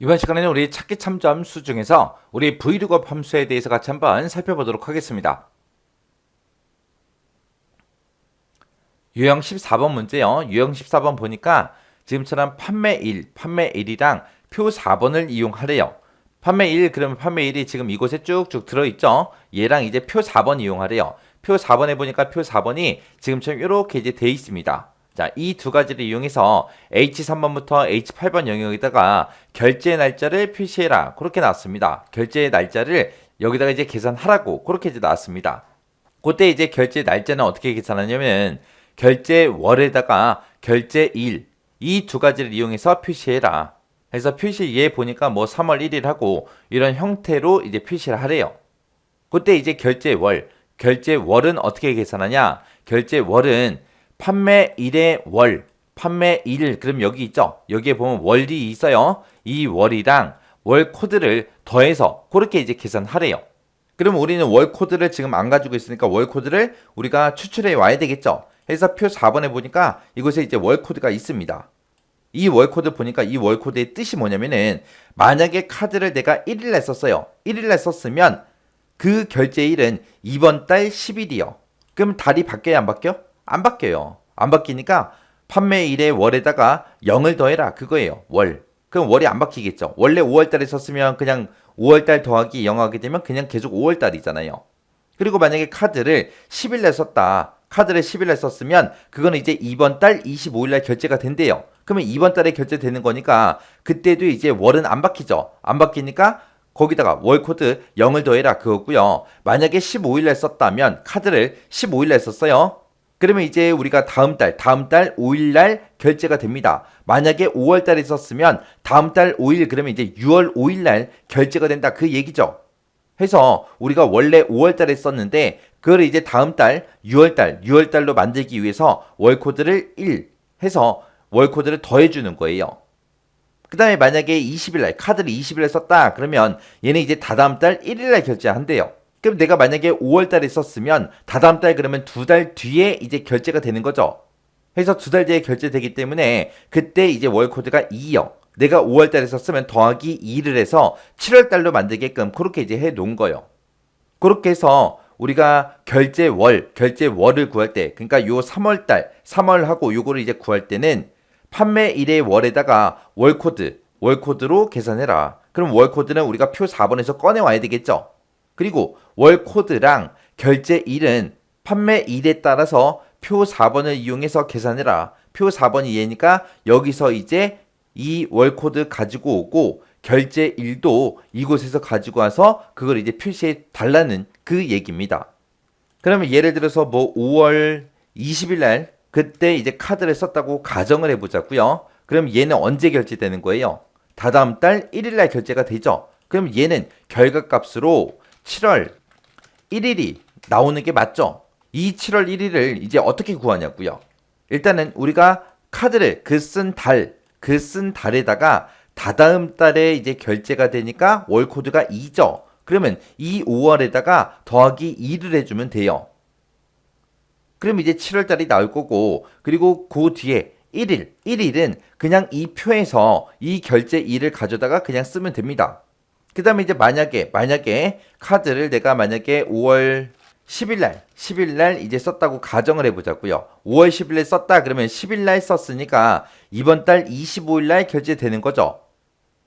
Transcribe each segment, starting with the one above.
이번 시간에는 우리 찾기 참점수 중에서 우리 브이로그 함수에 대해서 같이 한번 살펴보도록 하겠습니다. 유형 14번 문제요. 유형 14번 보니까 지금처럼 판매 1이랑 표 4번을 이용하래요. 판매 1 그러면 판매 1이 지금 이곳에 쭉쭉 들어있죠. 얘랑 이제 표 4번 이용하래요. 표 4번에 보니까 표 4번이 지금처럼 이렇게 이제 돼 있습니다. 자, 이 두 가지를 이용해서 H3번부터 H8번 영역에다가 결제 날짜를 표시해라. 그렇게 나왔습니다. 결제 날짜를 여기다가 이제 계산하라고 그렇게 이제 나왔습니다. 그때 이제 결제 날짜는 어떻게 계산하냐면 결제 월에다가 결제 일 이 두 가지를 이용해서 표시해라. 그래서 표시 얘 보니까 뭐 3월 1일 하고 이런 형태로 이제 표시를 하래요. 그때 이제 결제 월은 어떻게 계산하냐? 결제 월은 판매 1의 월, 판매 1, 그럼 여기 있죠? 여기에 보면 월이 있어요. 이 월이랑 월 코드를 더해서 그렇게 이제 계산하래요. 그럼 우리는 월 코드를 지금 안 가지고 있으니까 월 코드를 우리가 추출해 와야 되겠죠? 그래서 표 4번에 보니까 이곳에 이제 월 코드가 있습니다. 이 월 코드 보니까 이 월 코드의 뜻이 뭐냐면은 만약에 카드를 내가 1일날 썼어요. 1일날 썼으면 그 결제일은 이번 달 10일이요. 그럼 달이 바뀌어야 안 바뀌어? 안 바뀌어요. 안 바뀌니까 판매일의 월에다가 0을 더해라. 그거예요. 월. 그럼 월이 안 바뀌겠죠. 원래 5월달에 썼으면 그냥 5월달 더하기 0 하게 되면 그냥 계속 5월달이잖아요. 그리고 만약에 카드를 10일날 썼다. 카드를 10일날 썼으면 그거는 이제 이번 달 25일날 결제가 된대요. 그러면 이번 달에 결제되는 거니까 그때도 이제 월은 안 바뀌죠. 안 바뀌니까 거기다가 월 코드 0을 더해라 그거고요. 만약에 15일날 썼다면 카드를 15일날 썼어요. 그러면 이제 우리가 다음 달 5일날 결제가 됩니다. 만약에 5월달에 썼으면 다음 달 5일 그러면 이제 6월 5일날 결제가 된다 그 얘기죠. 해서 우리가 원래 5월달에 썼는데 그걸 이제 다음 달 6월달로 만들기 위해서 월 코드를 1 해서 월 코드를 더해주는 거예요. 그 다음에 만약에 20일날 카드를 20일날 썼다 그러면 얘는 이제 다다음 달 1일날 결제한대요. 그럼 내가 만약에 5월달에 썼으면 다다음 달 그러면 2달 뒤에 이제 결제가 되는 거죠. 해서 2달 뒤에 결제되기 때문에 그때 이제 월 코드가 2요. 내가 5월달에 썼으면 더하기 2를 해서 7월달로 만들게끔 그렇게 이제 해 놓은 거예요. 그렇게 해서 우리가 결제월을 구할 때 그러니까 요 3월하고 요거를 이제 구할 때는 판매 일의 월에다가 월코드로 계산해라. 그럼 월코드는 우리가 표 4번에서 꺼내와야 되겠죠. 그리고 월코드랑 결제일은 판매일에 따라서 표 4번을 이용해서 계산해라. 표 4번이 얘니까 여기서 이제 이 월코드 가지고 오고 결제일도 이곳에서 가지고 와서 그걸 이제 표시해 달라는 그 얘기입니다. 그러면 예를 들어서 뭐 5월 20일 날 그때 이제 카드를 썼다고 가정을 해보자고요. 그럼 얘는 언제 결제되는 거예요? 다다음 달 1일 날 결제가 되죠. 그럼 얘는 결과값으로 7월 1일이 나오는 게 맞죠? 이 7월 1일을 이제 어떻게 구하냐고요? 일단은 우리가 카드를 그 쓴 달에다가 다다음 달에 이제 결제가 되니까 월 코드가 2죠. 그러면 이 5월에다가 더하기 2를 해주면 돼요. 그럼 이제 7월 달이 나올 거고 그리고 그 뒤에 1일은 그냥 이 표에서 이 결제 2를 가져다가 그냥 쓰면 됩니다. 그 다음에 이제 만약에 카드를 내가 만약에 5월 10일날 이제 썼다고 가정을 해보자고요. 5월 10일날 썼다 그러면 10일날 썼으니까 이번 달 25일날 결제되는 거죠.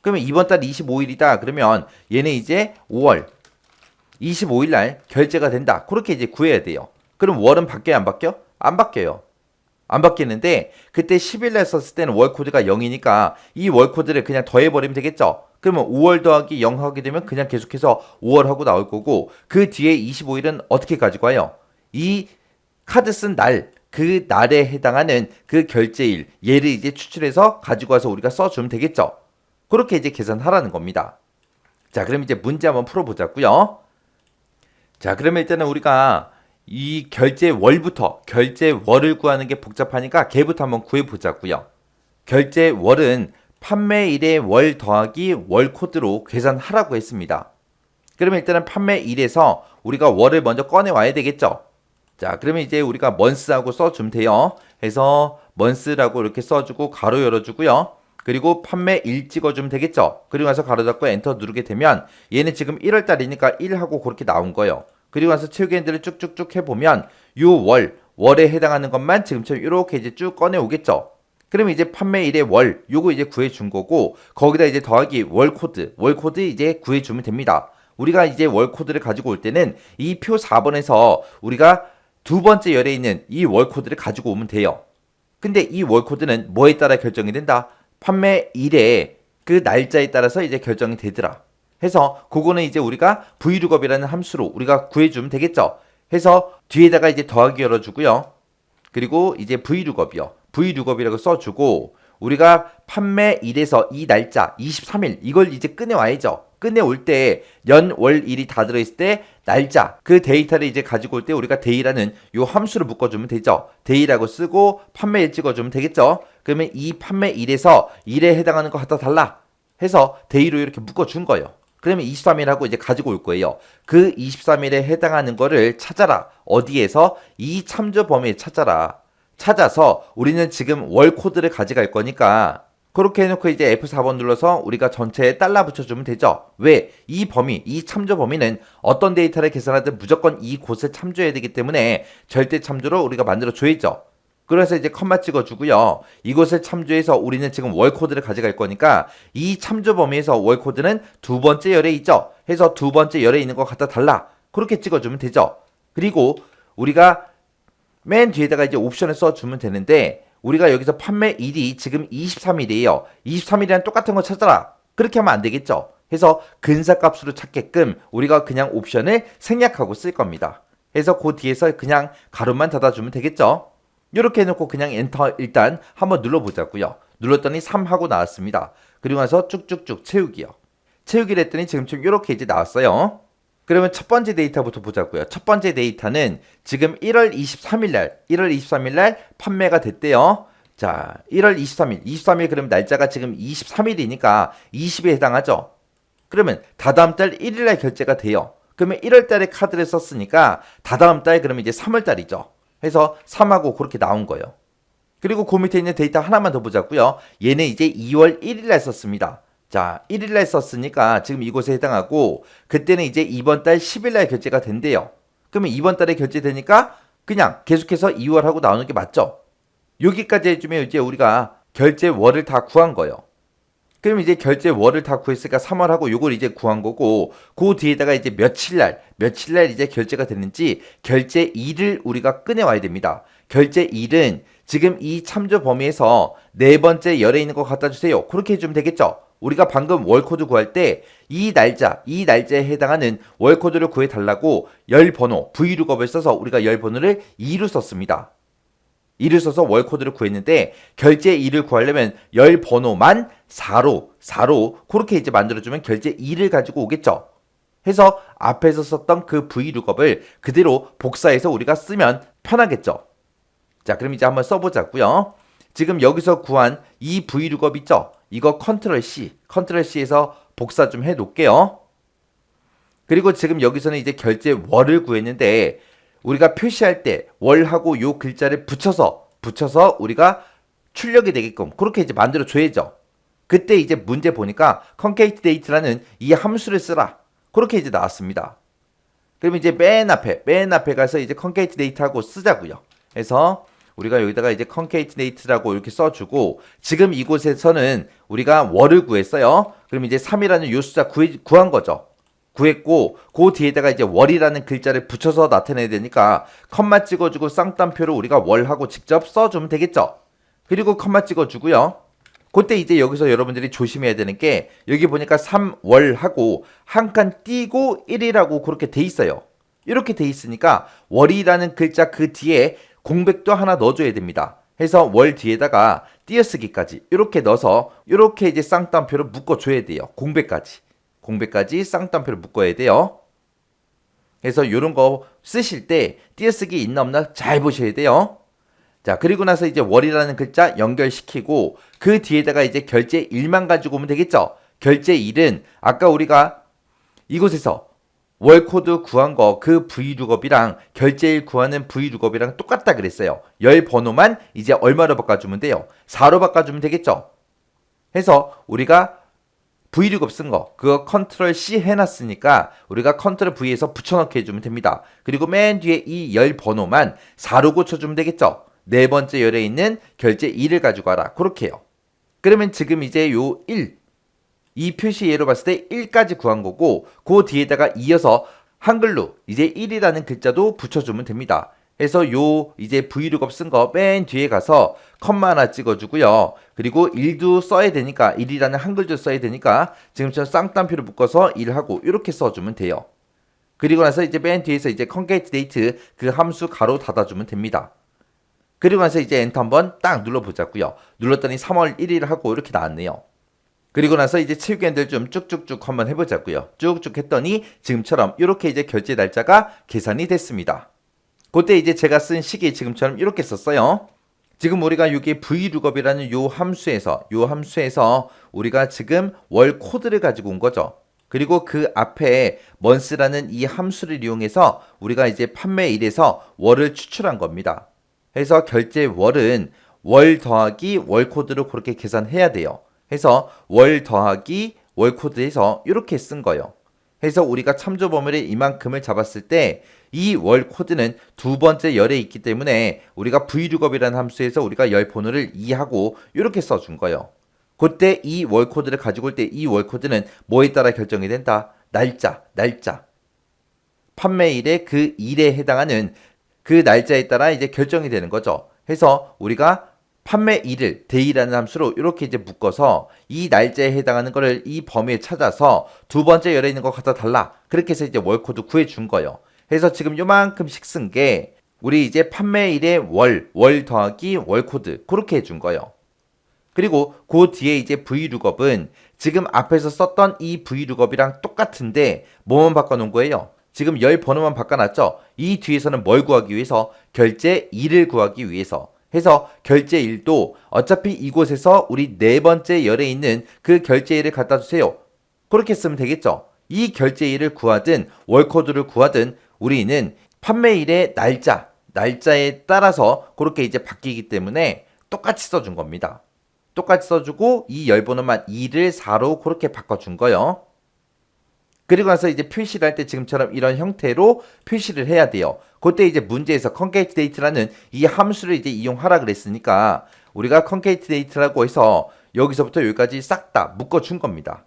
그러면 이번 달 25일이다 그러면 얘는 이제 5월 25일날 결제가 된다. 그렇게 이제 구해야 돼요. 그럼 월은 바뀌어요 안 바뀌어? 안 바뀌어요. 안 바뀌는데 그때 10일날 썼을 때는 월 코드가 0이니까 이 월 코드를 그냥 더해버리면 되겠죠. 그러면 5월 더하기 0 하게 되면 그냥 계속해서 5월 하고 나올 거고 그 뒤에 25일은 어떻게 가지고 와요? 이 카드 쓴 날, 그 날에 해당하는 그 결제일 얘를 이제 추출해서 가지고 와서 우리가 써주면 되겠죠. 그렇게 이제 계산하라는 겁니다. 자, 그럼 이제 문제 한번 풀어보자고요. 자, 그러면 일단은 우리가 이 결제월을 구하는 게 복잡하니까 걔부터 한번 구해보자고요. 결제월은 판매일의 월 더하기 월 코드로 계산하라고 했습니다. 그러면 일단은 판매일에서 우리가 월을 먼저 꺼내와야 되겠죠. 자, 그러면 이제 우리가 month하고 써주면 돼요. 해서 month라고 이렇게 써주고 가로 열어주고요. 그리고 판매일 찍어주면 되겠죠. 그리고 나서 가로 닫고 엔터 누르게 되면 얘는 지금 1월달이니까 1하고 그렇게 나온 거예요. 그리고 나서 채우기 핸들을 쭉쭉쭉 해보면 요 월에 해당하는 것만 지금처럼 이렇게 이제 쭉 꺼내 오겠죠. 그러면 이제 판매일의 월 요거 이제 구해준 거고 거기다 이제 더하기 월 코드 이제 구해주면 됩니다. 우리가 이제 월 코드를 가지고 올 때는 이 표 4번에서 우리가 두 번째 열에 있는 이 월 코드를 가지고 오면 돼요. 근데 이 월 코드는 뭐에 따라 결정이 된다? 판매일의 그 날짜에 따라서 이제 결정이 되더라. 해서 그거는 이제 우리가 vlookup이라는 함수로 우리가 구해주면 되겠죠. 해서 뒤에다가 이제 더하기 열어주고요. 그리고 이제 vlookup이요. vlookup이라고 써주고 우리가 판매일에서 이 날짜 23일 이걸 이제 꺼내와야죠. 꺼내올 때 연, 월, 일이 다 들어있을 때 날짜 그 데이터를 이제 가지고 올 때 우리가 데이라는 요 함수를 묶어주면 되죠. 데이라고 쓰고 판매일 찍어주면 되겠죠. 그러면 이 판매일에서 일에 해당하는 거 갖다 달라 해서 데이로 이렇게 묶어준 거예요. 그러면 23일하고 이제 가지고 올 거예요. 그 23일에 해당하는 거를 찾아라. 어디에서? 이 참조 범위에 찾아라. 찾아서 우리는 지금 월 코드를 가져갈 거니까 그렇게 해놓고 이제 F4번 눌러서 우리가 전체에 달러 붙여주면 되죠. 왜? 이 범위, 이 참조 범위는 어떤 데이터를 계산하든 무조건 이곳에 참조해야 되기 때문에 절대 참조로 우리가 만들어줘야죠. 그래서 이제 컴마 찍어주고요. 이곳을 참조해서 우리는 지금 월 코드를 가져갈 거니까 이 참조 범위에서 월 코드는 두 번째 열에 있죠. 해서 두 번째 열에 있는 거 갖다 달라. 그렇게 찍어주면 되죠. 그리고 우리가 맨 뒤에다가 이제 옵션을 써주면 되는데 우리가 여기서 판매일이 지금 23일이에요. 23일이랑 똑같은 거 찾아라. 그렇게 하면 안 되겠죠. 해서 근사값으로 찾게끔 우리가 그냥 옵션을 생략하고 쓸 겁니다. 해서 그 뒤에서 그냥 가로만 닫아주면 되겠죠. 이렇게 해놓고 그냥 엔터 일단 한번 눌러보자고요. 눌렀더니 3하고 나왔습니다. 그리고 나서 쭉쭉쭉 채우기요. 채우기를 했더니 지금처럼 이렇게 이제 나왔어요. 그러면 첫 번째 데이터부터 보자고요. 첫 번째 데이터는 지금 1월 23일 날 판매가 됐대요. 자, 1월 23일 그러면 날짜가 지금 23일이니까 20에 해당하죠. 그러면 다다음 달 1일 날 결제가 돼요. 그러면 1월 달에 카드를 썼으니까 다다음 달 그러면 이제 3월 달이죠. 해서 3하고 그렇게 나온 거예요. 그리고 그 밑에 있는 데이터 하나만 더 보자고요. 얘는 이제 2월 1일 날 썼습니다. 자, 1일 날 썼으니까 지금 이곳에 해당하고 그때는 이제 이번 달 10일 날 결제가 된대요. 그러면 이번 달에 결제되니까 그냥 계속해서 2월 하고 나오는 게 맞죠? 여기까지 해주면 이제 우리가 결제월을 다 구한 거예요. 그럼 이제 결제월을 다 구했으니까 3월 하고 요걸 이제 구한 거고 그 뒤에다가 이제 며칠 날 이제 결제가 됐는지 결제일을 우리가 꺼내와야 됩니다. 결제일은 지금 이 참조 범위에서 네 번째 열에 있는 거 갖다 주세요. 그렇게 해주면 되겠죠? 우리가 방금 월코드 구할 때 이 날짜에 해당하는 월코드를 구해달라고 열 번호, vlookup을 써서 우리가 열 번호를 2로 썼습니다. 2를 써서 월코드를 구했는데 결제 2를 구하려면 열 번호만 4로 그렇게 이제 만들어주면 결제 2를 가지고 오겠죠. 해서 앞에서 썼던 그 vlookup을 그대로 복사해서 우리가 쓰면 편하겠죠. 자, 그럼 이제 한번 써보자고요. 지금 여기서 구한 이 vlookup 있죠? 이거 컨트롤C에서 복사 좀 해놓을게요. 그리고 지금 여기서는 이제 결제월을 구했는데 우리가 표시할 때 월하고 요 글자를 붙여서 우리가 출력이 되게끔 그렇게 이제 만들어 줘야죠. 그때 이제 문제 보니까 concatenate라는 이 함수를 쓰라. 그렇게 이제 나왔습니다. 그러면 이제 맨 앞에 가서 이제 concatenate하고 쓰자고요. 그래서 우리가 여기다가 이제 concatenate라고 이렇게 써주고 지금 이곳에서는 우리가 월을 구했어요. 그럼 이제 3이라는 요 숫자 구한 거죠. 구했고 그 뒤에다가 이제 월이라는 글자를 붙여서 나타내야 되니까 컴마 찍어주고 쌍따옴표로 우리가 월하고 직접 써주면 되겠죠. 그리고 컴마 찍어주고요. 그때 이제 여기서 여러분들이 조심해야 되는 게 여기 보니까 3월하고 한 칸 띄고 1이라고 그렇게 돼 있어요. 이렇게 돼 있으니까 월이라는 글자 그 뒤에 공백도 하나 넣어줘야 됩니다. 해서 월 뒤에다가 띄어쓰기까지 이렇게 넣어서 이렇게 이제 쌍따옴표로 묶어줘야 돼요. 공백까지 쌍따옴표를 묶어야 돼요. 그래서 이런 거 쓰실 때 띄어쓰기 있나 없나 잘 보셔야 돼요. 자, 그리고 나서 이제 월이라는 글자 연결시키고 그 뒤에다가 이제 결제일만 가지고 오면 되겠죠. 결제일은 아까 우리가 이곳에서 월코드 구한 거 그 vlookup이랑 결제일 구하는 vlookup이랑 똑같다 그랬어요. 열 번호만 이제 얼마로 바꿔주면 돼요? 4로 바꿔주면 되겠죠. 해서 우리가 V룩업 쓴 거 그거 컨트롤 C 해놨으니까 우리가 컨트롤 V에서 붙여넣기 해주면 됩니다. 그리고 맨 뒤에 이 열 번호만 4로 고쳐주면 되겠죠. 네 번째 열에 있는 결제 2를 가지고 와라. 그렇게 해요. 그러면 지금 이제 요 1, 이 표시 예로 봤을 때 1까지 구한 거고 그 뒤에다가 이어서 한글로 이제 1이라는 글자도 붙여주면 됩니다. 해서 요 이제 V룩업 쓴 거 맨 뒤에 가서 컴마 하나 찍어주고요. 그리고 1도 써야 되니까 1이라는 한글도 써야 되니까 지금처럼 쌍따옴표를 묶어서 1하고 이렇게 써주면 돼요. 그리고 나서 이제 맨 뒤에서 이제 concatenate 그 함수 가로 닫아주면 됩니다. 그리고 나서 이제 엔터 한번 딱 눌러보자고요. 눌렀더니 3월 1일 하고 이렇게 나왔네요. 그리고 나서 이제 체육관들 좀 쭉쭉쭉 한번 해보자고요. 쭉쭉 했더니 지금처럼 이렇게 이제 결제 날짜가 계산이 됐습니다. 그때 이제 제가 쓴 식이 지금처럼 이렇게 썼어요. 지금 우리가 여기 V룩업이라는 요 함수에서 우리가 지금 월 코드를 가지고 온 거죠. 그리고 그 앞에 month라는 이 함수를 이용해서 우리가 이제 판매일에서 월을 추출한 겁니다. 해서 결제 월은 월 더하기 월 코드로 그렇게 계산해야 돼요. 해서 월 더하기 월 코드에서 이렇게 쓴 거예요. 해서 우리가 참조 범위를 이만큼을 잡았을 때 이 월 코드는 두 번째 열에 있기 때문에 우리가 V룩업이라는 함수에서 우리가 열 번호를 2하고 이렇게 써준 거예요. 그때 이 월 코드를 가지고 올 때 이 월 코드는 뭐에 따라 결정이 된다? 날짜. 판매일의 그 일에 해당하는 그 날짜에 따라 이제 결정이 되는 거죠. 해서 우리가 판매일을 day라는 함수로 이렇게 이제 묶어서 이 날짜에 해당하는 거를 이 범위에 찾아서 두 번째 열에 있는 거 갖다 달라. 그렇게 해서 이제 월 코드 구해 준 거예요. 해서 지금 요만큼씩 쓴 게 우리 이제 판매일의 월 더하기 월 코드 그렇게 해준 거예요. 그리고 그 뒤에 이제 V룩업은 지금 앞에서 썼던 이 V룩업이랑 똑같은데 뭐만 바꿔놓은 거예요? 지금 열 번호만 바꿔놨죠? 이 뒤에서는 뭘 구하기 위해서? 결제 2를 구하기 위해서. 해서 결제 1도 어차피 이곳에서 우리 네 번째 열에 있는 그 결제 1을 갖다 주세요. 그렇게 쓰면 되겠죠? 이 결제 1을 구하든 월 코드를 구하든 우리는 판매일의 날짜에 따라서 그렇게 이제 바뀌기 때문에 똑같이 써준 겁니다. 똑같이 써주고 이 열 번호만 2를 4로 그렇게 바꿔준 거예요. 그리고 나서 이제 표시를 할 때 지금처럼 이런 형태로 표시를 해야 돼요. 그때 이제 문제에서 concatenate라는 이 함수를 이제 이용하라 그랬으니까 우리가 concatenate라고 해서 여기서부터 여기까지 싹 다 묶어준 겁니다.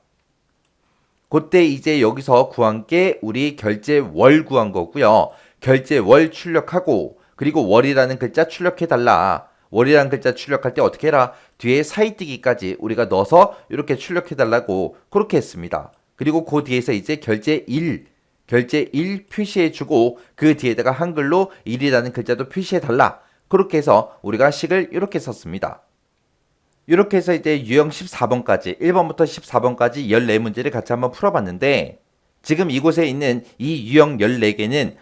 그때 이제 여기서 구한 게 우리 결제 월 구한 거고요. 결제 월 출력하고 그리고 월이라는 글자 출력해달라. 월이라는 글자 출력할 때 어떻게 해라? 뒤에 사이뜨기까지 우리가 넣어서 이렇게 출력해달라고 그렇게 했습니다. 그리고 그 뒤에서 이제 결제 1 표시해주고 그 뒤에다가 한글로 1이라는 글자도 표시해달라. 그렇게 해서 우리가 식을 이렇게 썼습니다. 이렇게 해서 이제 유형 14번까지 1번부터 14번까지 14문제를 같이 한번 풀어봤는데 지금 이곳에 있는 이 유형 14개는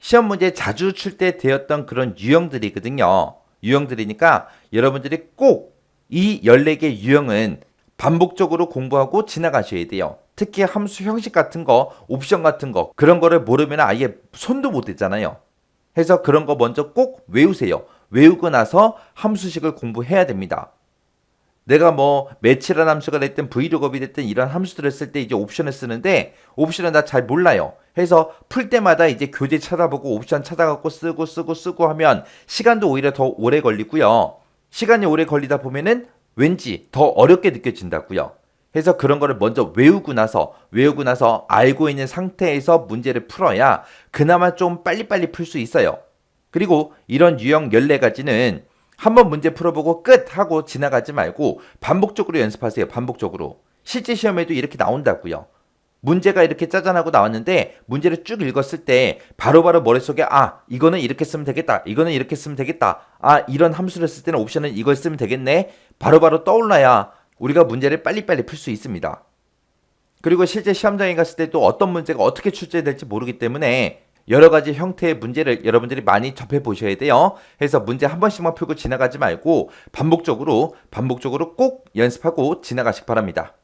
시험 문제에 자주 출제되었던 그런 유형들이거든요. 유형들이니까 여러분들이 꼭 이 14개 유형은 반복적으로 공부하고 지나가셔야 돼요. 특히 함수 형식 같은 거, 옵션 같은 거 그런 거를 모르면 아예 손도 못 대잖아요. 해서 그런 거 먼저 꼭 외우세요. 외우고 나서 함수식을 공부해야 됩니다. 내가 뭐 매치란 함수가 됐든 V룩업이 됐든 이런 함수들을 쓸 때 이제 옵션을 쓰는데 옵션은 나 잘 몰라요. 해서 풀 때마다 이제 교재 찾아보고 옵션 찾아갖고 쓰고 하면 시간도 오히려 더 오래 걸리고요. 시간이 오래 걸리다 보면은 왠지 더 어렵게 느껴진다고요. 해서 그런 거를 먼저 외우고 나서 알고 있는 상태에서 문제를 풀어야 그나마 좀 빨리빨리 풀 수 있어요. 그리고 이런 유형 14가지는 한번 문제 풀어보고 끝 하고 지나가지 말고 반복적으로 연습하세요. 반복적으로. 실제 시험에도 이렇게 나온다고요. 문제가 이렇게 짜잔하고 나왔는데 문제를 쭉 읽었을 때 바로바로 머릿속에 이거는 이렇게 쓰면 되겠다. 이거는 이렇게 쓰면 되겠다. 이런 함수를 쓸 때는 옵션은 이걸 쓰면 되겠네. 바로바로 떠올라야 우리가 문제를 빨리빨리 풀 수 있습니다. 그리고 실제 시험장에 갔을 때 또 어떤 문제가 어떻게 출제될지 모르기 때문에 여러 가지 형태의 문제를 여러분들이 많이 접해 보셔야 돼요. 해서 문제 한 번씩만 풀고 지나가지 말고 반복적으로 꼭 연습하고 지나가시기 바랍니다.